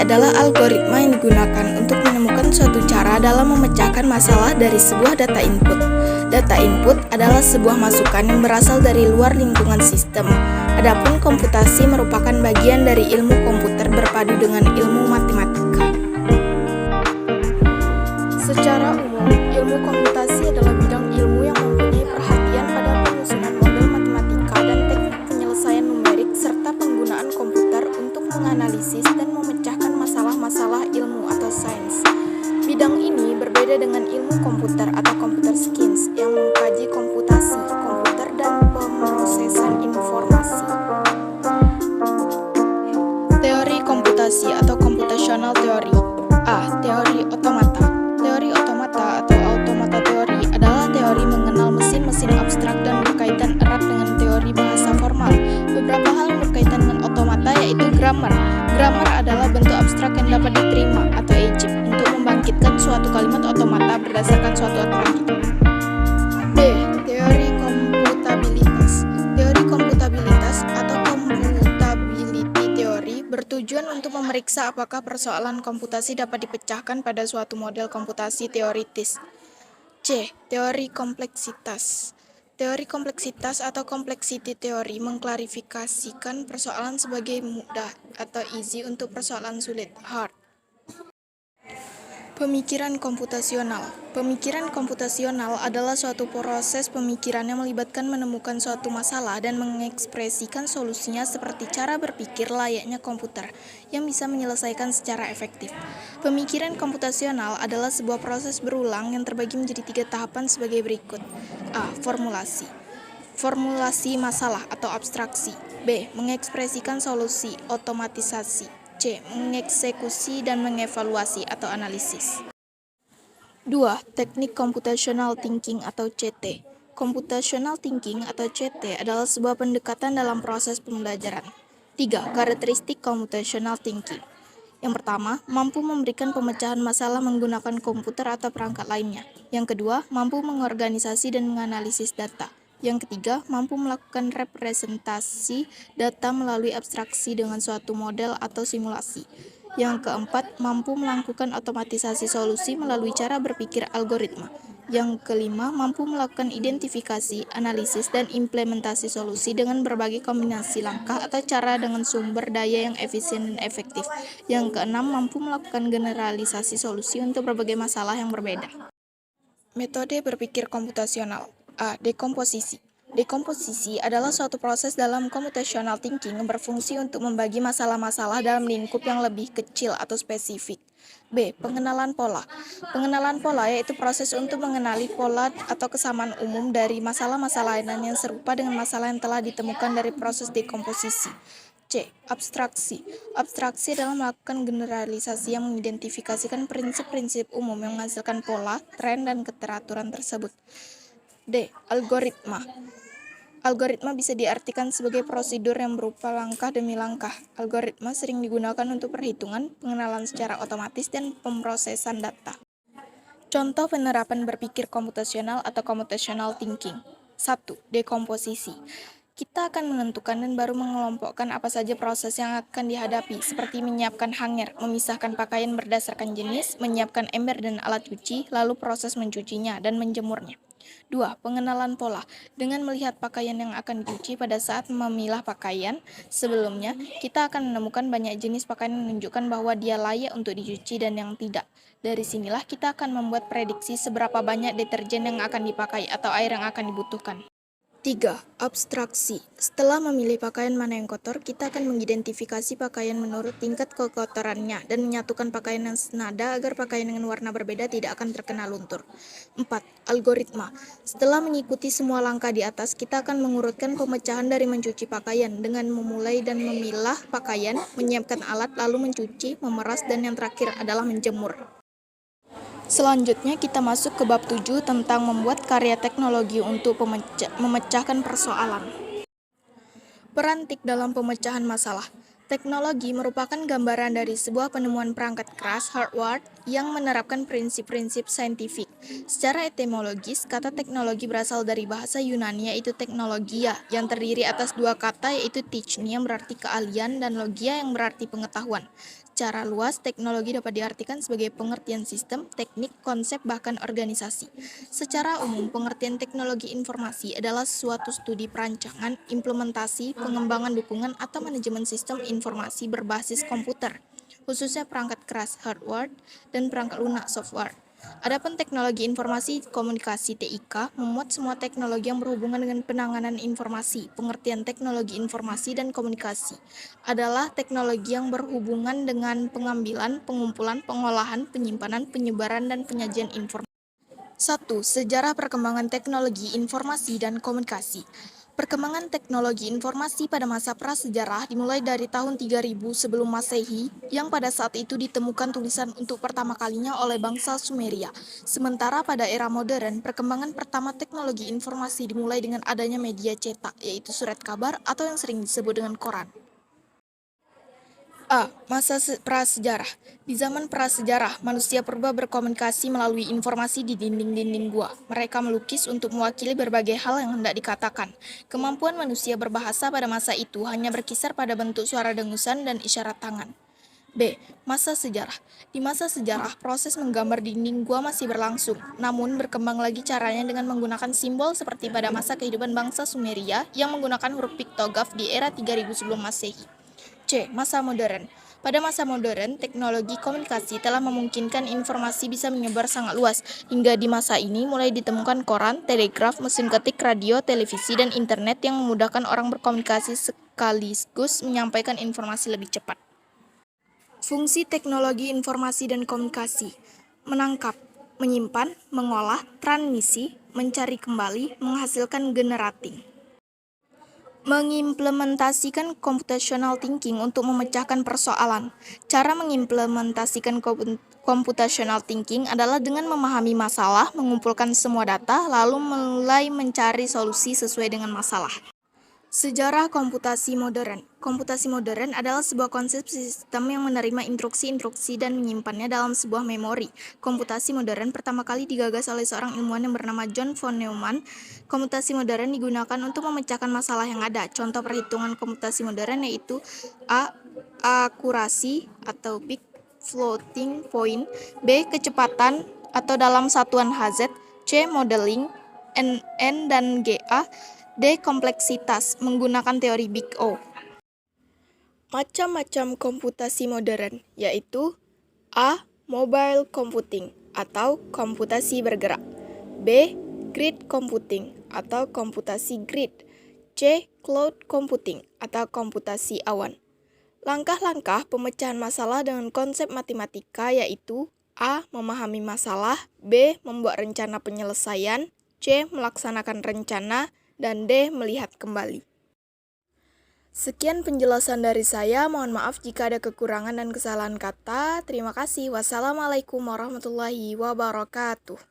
adalah algoritma yang digunakan untuk menemukan suatu cara dalam memecahkan masalah dari sebuah data input. Data input adalah sebuah masukan yang berasal dari luar lingkungan sistem. Adapun komputasi merupakan bagian dari ilmu komputer berpadu dengan ilmu matematika. Secara umum, ilmu komputasi adalah bidang ilmu yang mempunyai perhatian pada penyusunan model matematika dan teknik penyelesaian numerik serta penggunaan komputer untuk menganalisis dan memecahkan masalah-masalah ilmu atau sains. Bidang ini berbeda dengan ilmu komputer atau computer science yang mengkaji komputasi, komputer, dan pemrosesan informasi. Teori komputasi atau computational theory. A. Teori otomata. Teori otomata atau automata teori adalah teori mengenal mesin-mesin abstrak dan berkaitan erat dengan teori bahasa formal. Beberapa hal yang berkaitan dengan otomata yaitu grammar. Grammar adalah bentuk abstrak yang dapat diterima atau eject untuk membangkitkan suatu kalimat otomata berdasarkan suatu aturan hidup. B. Teori komputabilitas. Teori komputabilitas atau computability theory bertujuan untuk memeriksa apakah persoalan komputasi dapat dipecahkan pada suatu model komputasi teoritis. C. Teori kompleksitas. Teori kompleksitas atau complexity theory mengklarifikasikan persoalan sebagai mudah atau easy untuk persoalan sulit, hard. Pemikiran komputasional. Pemikiran komputasional adalah suatu proses pemikiran yang melibatkan menemukan suatu masalah dan mengekspresikan solusinya seperti cara berpikir layaknya komputer yang bisa menyelesaikan secara efektif. Pemikiran komputasional adalah sebuah proses berulang yang terbagi menjadi 3 tahapan sebagai berikut. A. Formulasi. Formulasi masalah atau abstraksi. B. Mengekspresikan solusi, otomatisasi. C. Mengeksekusi dan mengevaluasi atau analisis. 2. Teknik computational thinking atau CT. Computational thinking atau CT adalah sebuah pendekatan dalam proses pembelajaran. 3. Karakteristik computational thinking. Yang pertama, mampu memberikan pemecahan masalah menggunakan komputer atau perangkat lainnya. Yang kedua, mampu mengorganisasi dan menganalisis data. Yang ketiga, mampu melakukan representasi data melalui abstraksi dengan suatu model atau simulasi. Yang keempat, mampu melakukan otomatisasi solusi melalui cara berpikir algoritma. Yang kelima, mampu melakukan identifikasi, analisis, dan implementasi solusi dengan berbagai kombinasi langkah atau cara dengan sumber daya yang efisien dan efektif. Yang keenam, mampu melakukan generalisasi solusi untuk berbagai masalah yang berbeda. Metode berpikir komputasional. A. Dekomposisi. Dekomposisi adalah suatu proses dalam computational thinking yang berfungsi untuk membagi masalah-masalah dalam lingkup yang lebih kecil atau spesifik. B. Pengenalan pola. Pengenalan pola yaitu proses untuk mengenali pola atau kesamaan umum dari masalah-masalah lain yang serupa dengan masalah yang telah ditemukan dari proses dekomposisi. C. Abstraksi. Abstraksi adalah melakukan generalisasi yang mengidentifikasikan prinsip-prinsip umum yang menghasilkan pola, tren, dan keteraturan tersebut. D. Algoritma. Algoritma bisa diartikan sebagai prosedur yang berupa langkah demi langkah. Algoritma sering digunakan untuk perhitungan, pengenalan secara otomatis, dan pemrosesan data. Contoh penerapan berpikir komputasional atau computational thinking. 1. Dekomposisi. Kita akan menentukan dan baru mengelompokkan apa saja proses yang akan dihadapi, seperti menyiapkan hanger, memisahkan pakaian berdasarkan jenis, menyiapkan ember dan alat cuci, lalu proses mencucinya dan menjemurnya. 2. Pengenalan pola. Dengan melihat pakaian yang akan dicuci pada saat memilah pakaian, sebelumnya kita akan menemukan banyak jenis pakaian yang menunjukkan bahwa dia layak untuk dicuci dan yang tidak. Dari sinilah kita akan membuat prediksi seberapa banyak deterjen yang akan dipakai atau air yang akan dibutuhkan. 3. Abstraksi. Setelah memilih pakaian mana yang kotor, kita akan mengidentifikasi pakaian menurut tingkat kekotorannya dan menyatukan pakaian yang senada agar pakaian dengan warna berbeda tidak akan terkena luntur. 4. Algoritma. Setelah mengikuti semua langkah di atas, kita akan mengurutkan pemecahan dari mencuci pakaian dengan memulai dan memilah pakaian, menyiapkan alat, lalu mencuci, memeras, dan yang terakhir adalah menjemur. Selanjutnya kita masuk ke bab 7 tentang membuat karya teknologi untuk memecahkan persoalan. Peran TIC dalam pemecahan masalah. Teknologi merupakan gambaran dari sebuah penemuan perangkat keras, hardware, yang menerapkan prinsip-prinsip saintifik. Secara etimologis, kata teknologi berasal dari bahasa Yunani yaitu teknologia, yang terdiri atas dua kata yaitu techni yang berarti keahlian dan logia yang berarti pengetahuan. Secara luas, teknologi dapat diartikan sebagai pengertian sistem, teknik, konsep, bahkan organisasi. Secara umum, pengertian teknologi informasi adalah suatu studi perancangan, implementasi, pengembangan dukungan, atau manajemen sistem informasi berbasis komputer, khususnya perangkat keras hardware dan perangkat lunak software. Adapun teknologi informasi komunikasi (TIK) memuat semua teknologi yang berhubungan dengan penanganan informasi. Pengertian teknologi informasi dan komunikasi adalah teknologi yang berhubungan dengan pengambilan, pengumpulan, pengolahan, penyimpanan, penyebaran, dan penyajian informasi. 1. Sejarah perkembangan teknologi informasi dan komunikasi. Perkembangan teknologi informasi pada masa prasejarah dimulai dari tahun 3000 sebelum Masehi, yang pada saat itu ditemukan tulisan untuk pertama kalinya oleh bangsa Sumeria. Sementara pada era modern, perkembangan pertama teknologi informasi dimulai dengan adanya media cetak, yaitu surat kabar atau yang sering disebut dengan koran. A. Masa prasejarah. Di zaman prasejarah, manusia purba berkomunikasi melalui informasi di dinding-dinding gua. Mereka melukis untuk mewakili berbagai hal yang hendak dikatakan. Kemampuan manusia berbahasa pada masa itu hanya berkisar pada bentuk suara dengusan dan isyarat tangan. B. Masa sejarah. Di masa sejarah, proses menggambar dinding gua masih berlangsung, namun berkembang lagi caranya dengan menggunakan simbol seperti pada masa kehidupan bangsa Sumeria yang menggunakan huruf piktograf di era 3000 sebelum Masehi. C. Masa modern. Pada masa modern, teknologi komunikasi telah memungkinkan informasi bisa menyebar sangat luas. Hingga di masa ini mulai ditemukan koran, telegraf, mesin ketik, radio, televisi, dan internet yang memudahkan orang berkomunikasi sekaligus menyampaikan informasi lebih cepat. Fungsi teknologi informasi dan komunikasi: menangkap, menyimpan, mengolah, transmisi, mencari kembali, menghasilkan generating. Mengimplementasikan computational thinking untuk memecahkan persoalan. Cara mengimplementasikan computational thinking adalah dengan memahami masalah, mengumpulkan semua data, lalu mulai mencari solusi sesuai dengan masalah. Sejarah komputasi modern. Komputasi modern adalah sebuah konsep sistem yang menerima instruksi-instruksi dan menyimpannya dalam sebuah memori. Komputasi modern pertama kali digagas oleh seorang ilmuwan yang bernama John von Neumann. Komputasi modern digunakan untuk memecahkan masalah yang ada. Contoh perhitungan komputasi modern yaitu A. Akurasi atau big floating point, B. Kecepatan atau dalam satuan Hz, C. Modeling, N dan GA, D. Kompleksitas menggunakan teori Big O. Macam-macam komputasi modern yaitu A. Mobile computing atau komputasi bergerak, B. Grid computing atau komputasi grid, C. Cloud computing atau komputasi awan. Langkah-langkah pemecahan masalah dengan konsep matematika yaitu A. Memahami masalah, B. Membuat rencana penyelesaian, C. Melaksanakan rencana, dan D. Melihat kembali. Sekian penjelasan dari saya, mohon maaf jika ada kekurangan dan kesalahan kata. Terima kasih. Wassalamualaikum warahmatullahi wabarakatuh.